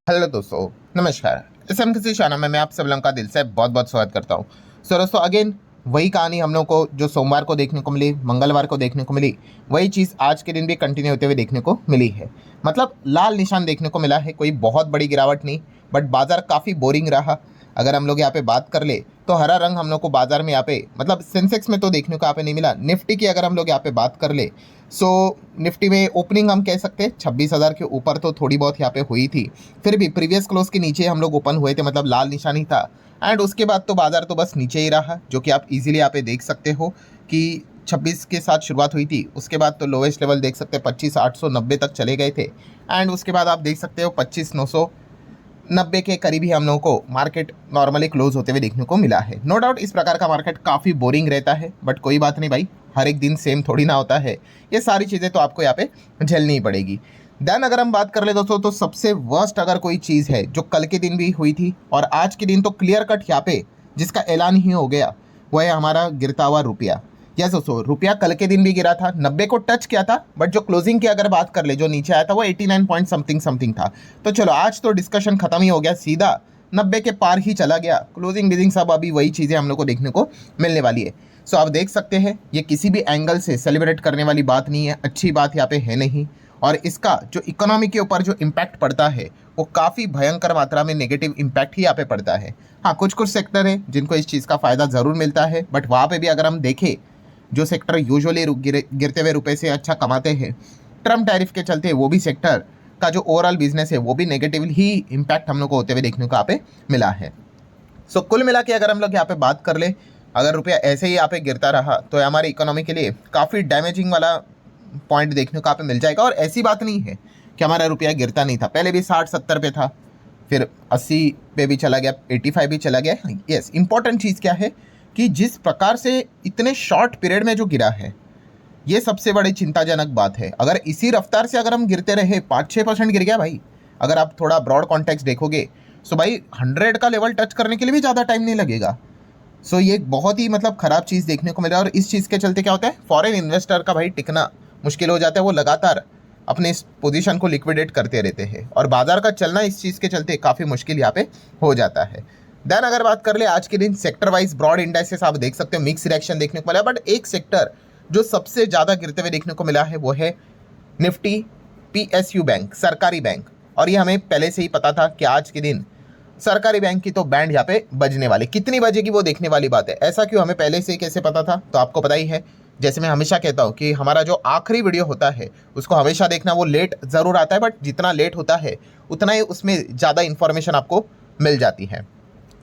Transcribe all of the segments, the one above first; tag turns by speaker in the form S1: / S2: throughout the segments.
S1: Hello दोस्तों, नमस्कार। इस हम किसी चैनल में मैं आप सब लोगों का दिल से बहुत बहुत स्वागत करता हूँ। सो दोस्तों, अगेन वही कहानी हम लोग को जो सोमवार को देखने को मिली, मंगलवार को देखने को मिली, वही चीज़ आज के दिन भी कंटिन्यू होते हुए देखने को मिली है। मतलब लाल निशान देखने को मिला है, कोई बहुत बड़ी गिरावट नहीं, बट बाजार काफ़ी बोरिंग रहा। अगर हम लोग यहाँ पे बात कर ले तो हरा रंग हम लोग को बाजार में यहाँ पे मतलब सेंसेक्स में तो देखने को यहाँ पे नहीं मिला। निफ्टी की अगर हम लोग यहाँ पे बात कर ले, सो निफ्टी में ओपनिंग हम कह सकते हैं 26,000 के ऊपर तो थोड़ी बहुत यहाँ पे हुई थी। फिर भी प्रीवियस क्लोज के नीचे हम लोग ओपन हुए थे, मतलब लाल निशान ही था। एंड उसके बाद तो बाजार तो बस नीचे ही रहा, जो कि आप इजीली यहाँ पे देख सकते हो कि 26 के साथ शुरुआत हुई थी। उसके बाद तो लोवेस्ट लेवल देख सकते हैं 25,890 तक चले गए थे। एंड उसके बाद आप देख सकते हो 25,990 के करीब ही हम लोगों को मार्केट नॉर्मली क्लोज होते हुए देखने को मिला है। नो डाउट इस प्रकार का मार्केट काफ़ी बोरिंग रहता है, बट कोई बात नहीं भाई, हर एक दिन सेम थोड़ी ना होता है। ये सारी चीज़ें तो आपको यहाँ पे झेलनी ही पड़ेगी। देन अगर हम बात कर ले दोस्तों, तो सबसे वर्स्ट अगर कोई चीज़ है जो कल के दिन भी हुई थी और आज के दिन तो क्लियर कट यहाँ पे जिसका ऐलान ही हो गया, वो है हमारा गिरता हुआ रुपया। यस दोस्तों, रुपया कल के दिन भी गिरा था, 90 को टच किया था, बट जो क्लोजिंग की अगर बात कर ले, जो नीचे आया था वो 89 पॉइंट समथिंग समथिंग था। तो चलो आज तो डिस्कशन खत्म ही हो गया, सीधा 90 के पार ही चला गया। क्लोजिंग बिजिंग सब अभी वही चीज़ें हम लोग को देखने को मिलने वाली है। सो आप देख सकते हैं, ये किसी भी एंगल से सेलिब्रेट करने वाली बात नहीं है, अच्छी बात यहाँ पे है नहीं। और इसका जो इकोनॉमी के ऊपर जो इम्पैक्ट पड़ता है वो काफ़ी भयंकर मात्रा में नेगेटिव इम्पैक्ट ही यहाँ पे पड़ता है। हाँ, कुछ कुछ सेक्टर है जिनको इस चीज़ का फ़ायदा ज़रूर मिलता है, बट वहाँ पे भी अगर हम देखें, जो सेक्टर यूजुअली गिरते हुए रुपए से अच्छा कमाते हैं, ट्रम्प टैरिफ के चलते वो भी सेक्टर का जो ओवरऑल बिजनेस है वो भी नेगेटिव ही इम्पैक्ट हम लोग को होते हुए देखने को यहाँ पे मिला है। सो कुल मिला के अगर हम लोग यहाँ पे बात कर ले, अगर रुपया ऐसे ही यहाँ पे गिरता रहा तो हमारी इकोनॉमी के लिए काफ़ी डैमेजिंग वाला पॉइंट देखने को यहाँ पे मिल जाएगा। और ऐसी बात नहीं है कि हमारा रुपया गिरता नहीं था, पहले भी 60-70 पे था, फिर 80 पे भी चला गया, 85 भी चला गया। यस, इंपॉर्टेंट चीज़ क्या है कि जिस प्रकार से इतने शॉर्ट पीरियड में जो गिरा है, ये सबसे बड़ी चिंताजनक बात है। अगर इसी रफ्तार से अगर हम गिरते रहे, 5-6% गिर गया भाई, अगर आप थोड़ा ब्रॉड कॉन्टेक्स्ट देखोगे, सो भाई 100 का लेवल टच करने के लिए भी ज़्यादा टाइम नहीं लगेगा। सो ये एक बहुत ही मतलब ख़राब चीज़ देखने को मिल रहा है। और इस चीज़ के चलते क्या होता है, फॉरेन इन्वेस्टर का भाई टिकना मुश्किल हो जाता है। वो लगातार अपने इस पोजीशन को लिक्विडेट करते रहते हैं और बाजार का चलना इस चीज़ के चलते काफ़ी मुश्किल यहाँ पे हो जाता है। देन अगर बात कर ले आज के दिन सेक्टर वाइज ब्रॉड इंडाइसेस, आप देख सकते हो मिक्स रिएक्शन देखने को मिला, बट एक सेक्टर जो सबसे ज़्यादा गिरते हुए देखने को मिला है वो है निफ्टी पीएसयू बैंक, सरकारी बैंक। और ये हमें पहले से ही पता था कि आज के दिन सरकारी बैंक की तो बैंड यहाँ पे बजने वाली, कितनी बजेगी वो देखने वाली बात है। ऐसा क्यों, हमें पहले से ही कैसे पता था, तो आपको पता ही है। जैसे मैं हमेशा कहता हूँ कि हमारा जो आखिरी वीडियो होता है उसको हमेशा देखना, वो लेट ज़रूर आता है, बट जितना लेट होता है उतना ही उसमें ज़्यादा इन्फॉर्मेशन आपको मिल जाती है।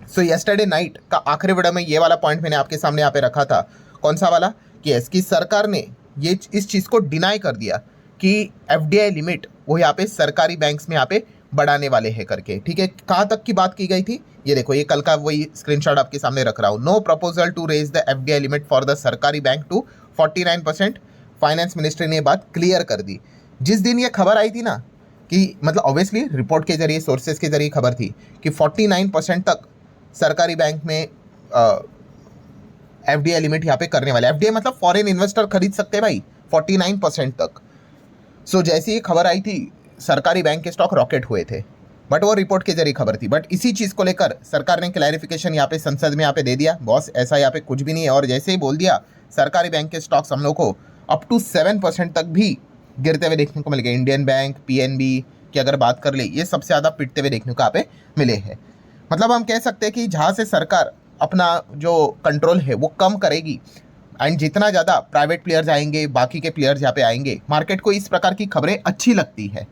S1: सो येस्टरडे नाइट का आखिरी वीडियो में ये वाला पॉइंट मैंने आपके सामने यहाँ पे रखा था। कौन सा वाला, कि इसकी सरकार ने ये इस चीज़ को डिनाई कर दिया कि एफडीआई लिमिट वो यहाँ पे सरकारी बैंक्स में यहाँ पे बढ़ाने वाले हैं करके। ठीक है, कहाँ तक की बात की गई थी, ये देखो, ये कल का वही स्क्रीनशॉट आपके सामने रख रहा हूँ। No proposal to raise the FDI limit for the सरकारी बैंक टू 49%। फाइनेंस मिनिस्ट्री ने ये बात क्लियर कर दी। जिस दिन ये खबर आई थी ना, कि मतलब ऑब्वियसली रिपोर्ट के जरिए, सोर्सेज के जरिए खबर थी कि 49% तक सरकारी बैंक में एफडीआई लिमिट यहाँ पे करने वाले। एफडीआई मतलब फॉरेन इन्वेस्टर खरीद सकते हैं भाई 49% तक। सो जैसी ये खबर आई थी, सरकारी बैंक के स्टॉक रॉकेट हुए थे, बट वो रिपोर्ट के जरिए खबर थी। बट इसी चीज़ को लेकर सरकार ने क्लैरिफिकेशन यहाँ पे संसद में यहाँ पे दे दिया, बॉस ऐसा यहाँ पे कुछ भी नहीं है। और जैसे ही बोल दिया, सरकारी बैंक के स्टॉक्स हम लोग को अप टू 7% तक भी गिरते हुए देखने को मिल गए। इंडियन बैंक, पीएनबी की अगर बात कर ले, ये सबसे ज़्यादा पिटते हुए देखने को यहाँ पे मिले हैं। मतलब हम कह सकते हैं कि जहाँ से सरकार अपना जो कंट्रोल है वो कम करेगी, एंड जितना ज़्यादा प्राइवेट प्लेयर्स आएंगे, बाकी के प्लेयर्स यहाँ पे आएंगे, मार्केट को इस प्रकार की खबरें अच्छी लगती है।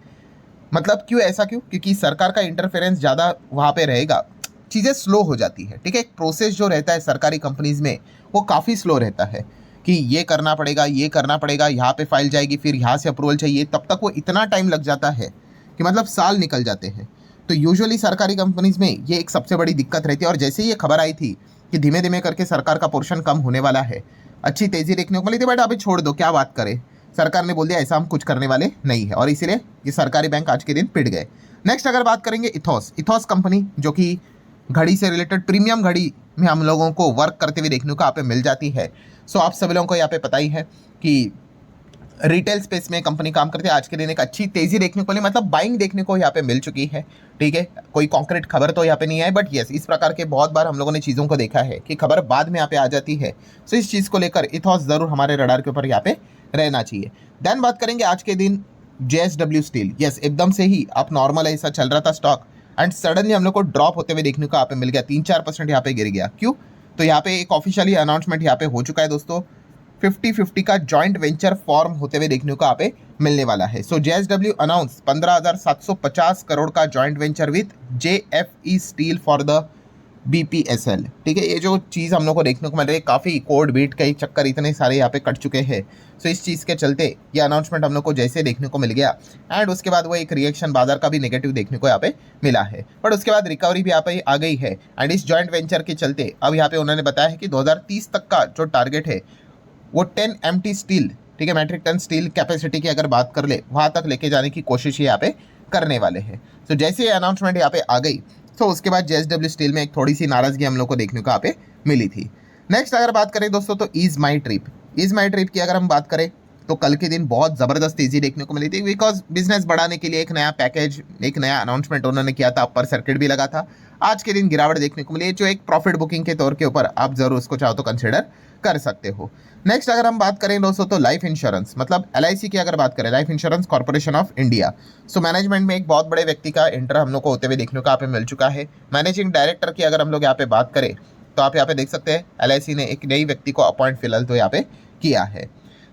S1: मतलब क्यों, ऐसा क्यों, क्योंकि सरकार का इंटरफेरेंस ज़्यादा वहाँ पे रहेगा, चीज़ें स्लो हो जाती है। ठीक है, एक प्रोसेस जो रहता है सरकारी कंपनीज़ में वो काफ़ी स्लो रहता है कि ये करना पड़ेगा, ये करना पड़ेगा, यहाँ पे फाइल जाएगी, फिर यहाँ से अप्रूवल चाहिए, तब तक वो इतना टाइम लग जाता है कि मतलब साल निकल जाते हैं। तो यूजुअली सरकारी कंपनीज़ में ये एक सबसे बड़ी दिक्कत रहती है। और जैसे ही ये खबर आई थी कि धीमे धीमे करके सरकार का पोर्शन कम होने वाला है, अच्छी तेज़ी देखने को मिली थी, बट अभी छोड़ दो, क्या बात करें, सरकार ने बोल दिया ऐसा हम कुछ करने वाले नहीं है, और इसीलिए ये सरकारी बैंक आज के दिन पिट गए। नेक्स्ट अगर बात करेंगे इथॉस कंपनी, जो कि घड़ी से रिलेटेड प्रीमियम घड़ी में हम लोगों को वर्क करते हुए देखने को यहाँ पे मिल जाती है। सो आप सभी लोगों को यहाँ पे पता ही है कि रिटेल स्पेस में कंपनी काम करती है। आज के दिन एक अच्छी तेजी देखने को मिली, मतलब बाइंग देखने को यहाँ पे मिल चुकी है। ठीक है, कोई कॉन्क्रीट खबर तो यहाँ पे नहीं है, बट यस इस प्रकार के बहुत बार हम लोगों ने चीज़ों को देखा है कि खबर बाद में यहाँ पे आ जाती है। सो इस चीज़ को लेकर इथॉस जरूर हमारे रडार के ऊपर यहाँ पे रहना चाहिए। देन बात करेंगे आज के दिन JSW स्टील। यस एकदम से ही आप नॉर्मल ऐसा चल रहा था स्टॉक एंड सडनली हम लोग को ड्रॉप होते हुए देखने को यहाँ पे मिल गया, 3-4% यहाँ पे गिर गया। क्यों? तो यहाँ पे एक ऑफिशियली अनाउंसमेंट यहाँ पे हो चुका है दोस्तों, 50-50 का जॉइंट वेंचर फॉर्म होते हुए देखने को यहाँ पे मिलने वाला है। सो JSW अनाउंस 15,750 करोड़ का joint venture with JFE steel for the BPSL। ठीक है, ये जो चीज़ हम लोग को देखने को मिल रही है, काफ़ी कोड बीट के चक्कर इतने सारे यहाँ पे कट चुके हैं। सो इस चीज़ के चलते ये अनाउंसमेंट हम लोग को जैसे देखने को मिल गया एंड उसके बाद वो एक रिएक्शन बाजार का भी नेगेटिव देखने को यहाँ पे मिला है, बट उसके बाद रिकवरी भी यहाँ पे आ गई है। एंड इस जॉइंट वेंचर के चलते अब यहाँ पे उन्होंने बताया है कि 2030 तक का जो टारगेट है वो 10 MT स्टील, ठीक है, मेट्रिक टन स्टील कैपेसिटी की अगर बात कर ले वहाँ तक लेके जाने की कोशिश यहाँ पे करने वाले हैं। तो जैसे ये अनाउंसमेंट यहाँ पे आ गई तो उसके बाद JSW स्टील में एक थोड़ी सी नाराजगी हम लोग को देखने को यहाँ पे मिली थी। नेक्स्ट अगर बात करें दोस्तों तो ईज माई ट्रिप की अगर हम बात करें तो कल के दिन बहुत ज़बरदस्त तेज़ी देखने को मिली थी, बिकॉज बिजनेस बढ़ाने के लिए एक नया पैकेज, एक नया अनाउंसमेंट उन्होंने किया था, अपर सर्किट भी लगा था। आज के दिन गिरावट देखने को मिली, जो एक प्रॉफिट बुकिंग के तौर के ऊपर आप जरूर उसको चाहो तो कंसिडर कर सकते हो। नेक्स्ट अगर हम बात करें दोस्तों तो लाइफ इंश्योरेंस, मतलब LIC की अगर बात करें, life insurance corporation of India. So management में एक बहुत बड़े व्यक्ति का एंटर हम लोग को होते हुए देखने को यहाँ पे मिल चुका है। मैनेजिंग डायरेक्टर की अगर हम लोग यहाँ पे बात करें तो आप यहाँ पे देख सकते हैं LIC ने एक नई व्यक्ति को अपॉइंट फिलहाल तो यहाँ पे किया है।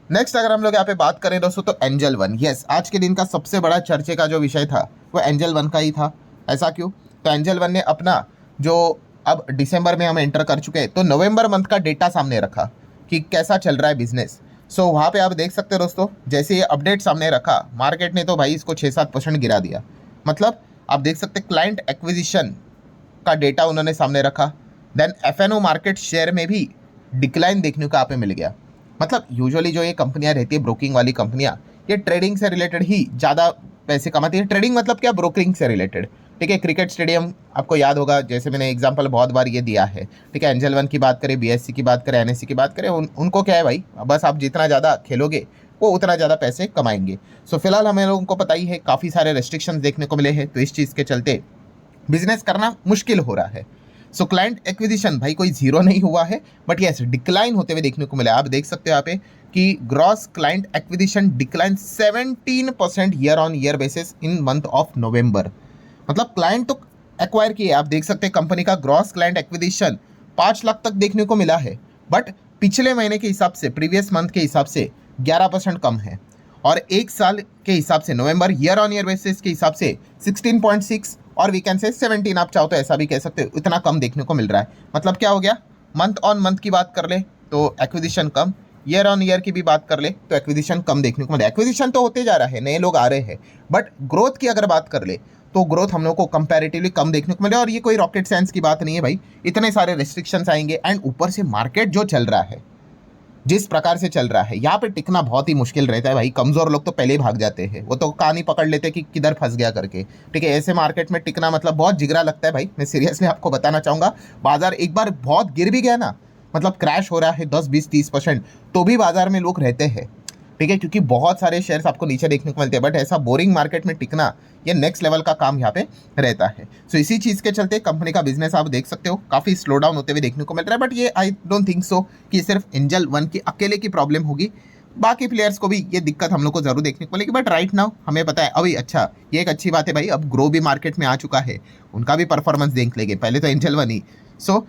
S1: नेक्स्ट अगर हम लोग यहाँ पे बात करें दोस्तों तो एंजल वन। यस, आज के दिन का सबसे बड़ा चर्चे का जो विषय था वो एंजल वन का ही था। ऐसा क्यों? तो एंजल वन ने अपना जो अब दिसंबर में हम एंटर कर चुके हैं तो नवंबर मंथ का डेटा सामने रखा कि कैसा चल रहा है बिजनेस। सो वहाँ पे आप देख सकते हो दोस्तों, जैसे ये अपडेट सामने रखा मार्केट ने तो भाई इसको 6-7% गिरा दिया। मतलब आप देख सकते क्लाइंट एक्विजिशन का डेटा उन्होंने सामने रखा। देन FNO मार्केट शेयर में भी डिक्लाइन देखने को यहाँ पे मिल गया। मतलब यूजुअली जो ये कंपनियां रहती है ब्रोकिंग वाली कंपनियां, ये ट्रेडिंग से रिलेटेड ही ज़्यादा पैसे कमाती है। ट्रेडिंग मतलब क्या? ब्रोकरिंग से रिलेटेड। ठीक है, क्रिकेट स्टेडियम आपको याद होगा, जैसे मैंने एग्जांपल बहुत बार ये दिया है। ठीक है, एंजल वन की बात करें, BSC की बात करें, NSE की बात करें, उनको क्या है भाई, बस आप जितना ज़्यादा खेलोगे वो उतना ज़्यादा पैसे कमाएंगे। सो फिलहाल हमें लोगों को पता ही है काफ़ी सारे रेस्ट्रिक्शंस देखने को मिले हैं, तो इस चीज़ के चलते बिजनेस करना मुश्किल हो रहा है। सो क्लाइंट एक्विजिशन भाई कोई जीरो नहीं हुआ है, बट यस डिक्लाइन होते हुए देखने को मिला। आप देख सकते हो यहाँ पे कि gross client acquisition decline 17% year on year basis in month of November. मतलब क्लाइंट तो एक्वायर किए, आप देख सकते हैं कंपनी का ग्रॉस क्लाइंट एक्विजिशन 5 लाख तक देखने को मिला है, बट पिछले महीने के हिसाब से, प्रीवियस मंथ के हिसाब से 11% कम है। और एक साल के हिसाब से नवंबर ईयर ऑन ईयर बेसिस के हिसाब से 16.6 और वी कैन से 17, आप चाहो तो ऐसा भी कह सकते हो, इतना कम देखने को मिल रहा है। मतलब क्या हो गया, मंथ ऑन मंथ की बात कर ले तो acquisition come, year on year की भी बात कर ले तो एक्विजिशन कम देखने को मिला। एक्विजिशन तो होते जा रहा है, नए लोग आ रहे हैं, बट ग्रोथ की अगर बात कर ले तो ग्रोथ हम लोग को कंपैरेटिवली कम देखने को मिला। और ये कोई रॉकेट साइंस की बात नहीं है भाई, इतने सारे रेस्ट्रिक्शंस आएंगे एंड ऊपर से मार्केट जो चल रहा है, जिस प्रकार से चल रहा है, यहाँ पे टिकना बहुत ही मुश्किल रहता है भाई। कमज़ोर लोग तो पहले ही भाग जाते हैं, वो तो कहानी पकड़ लेते हैं कि किधर फंस गया करके। ठीक है, ऐसे मार्केट में टिकना मतलब बहुत जिगरा लगता है भाई। मैं सीरियसली आपको बताना चाहूँगा, बाजार एक बार बहुत गिर भी गया ना, मतलब क्रैश हो रहा है 10-20-30%, तो भी बाजार में लोग रहते हैं। ठीक है, क्योंकि बहुत सारे शेयर्स आपको नीचे देखने को मिलते हैं, बट ऐसा बोरिंग मार्केट में टिकना ये नेक्स्ट लेवल का काम यहाँ पे रहता है। सो इसी चीज़ के चलते कंपनी का बिजनेस आप देख सकते हो काफ़ी स्लो डाउन होते हुए देखने को मिल रहा है। बट ये आई डोंट थिंक सो कि सिर्फ एंजल वन की अकेले की प्रॉब्लम होगी, बाकी प्लेयर्स को भी ये दिक्कत हम लोग को जरूर देखने को मिलेगी। बट राइट नाउ हमें पता है अभी, अच्छा ये एक अच्छी बात है भाई, अब ग्रो भी मार्केट में आ चुका है, उनका भी परफॉर्मेंस देख लेंगे, पहले तो एंजल वन ही। सो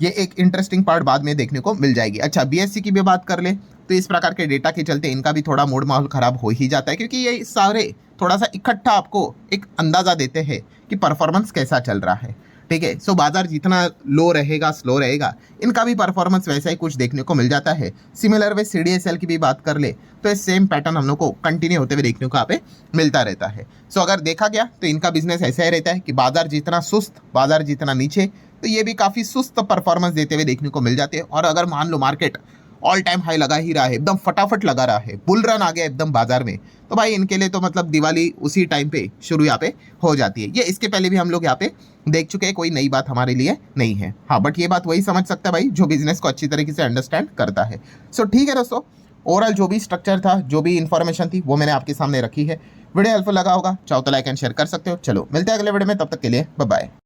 S1: ये एक इंटरेस्टिंग पार्ट बाद में देखने को मिल जाएगी। अच्छा BSC की भी बात कर ले तो इस प्रकार के डेटा के चलते इनका भी थोड़ा मूड माहौल खराब हो ही जाता है, क्योंकि ये सारे थोड़ा सा इकट्ठा आपको एक अंदाज़ा देते हैं कि परफॉर्मेंस कैसा चल रहा है। ठीक है, सो बाजार जितना लो रहेगा, स्लो रहेगा, इनका भी परफॉर्मेंस वैसा ही कुछ देखने को मिल जाता है। सिमिलर वे CDSL की भी बात कर ले तो इस सेम पैटर्न हम लोग को कंटिन्यू होते हुए देखने को यहाँ पे मिलता रहता है। सो अगर देखा गया तो इनका बिजनेस ऐसा ही रहता है कि बाजार जितना सुस्त, बाजार जितना नीचे, तो ये भी काफ़ी सुस्त परफॉर्मेंस देते हुए देखने को मिल जाते हैं। और अगर मान लो मार्केट ऑल टाइम हाई लगा ही रहा है, एकदम फटाफट लगा रहा है, बुल रन आ गया एकदम बाजार में, तो भाई इनके लिए तो मतलब दिवाली उसी टाइम पे शुरू यहाँ पे हो जाती है। ये इसके पहले भी हम लोग यहाँ पे देख चुके हैं, कोई नई बात हमारे लिए नहीं है। हाँ, बट ये बात वही समझ सकता है भाई जो बिजनेस को अच्छी तरीके से अंडरस्टैंड करता है। सो ठीक है दोस्तों, ओवरऑल जो भी स्ट्रक्चर था, जो भी इन्फॉर्मेशन थी, वो मैंने आपके सामने रखी है। वीडियो हेल्पफुल लगा होगा, चाहो तो लाइक एंड शेयर कर सकते हो। चलो मिलते हैं अगले वीडियो में, तब तक के लिए बाय बाय।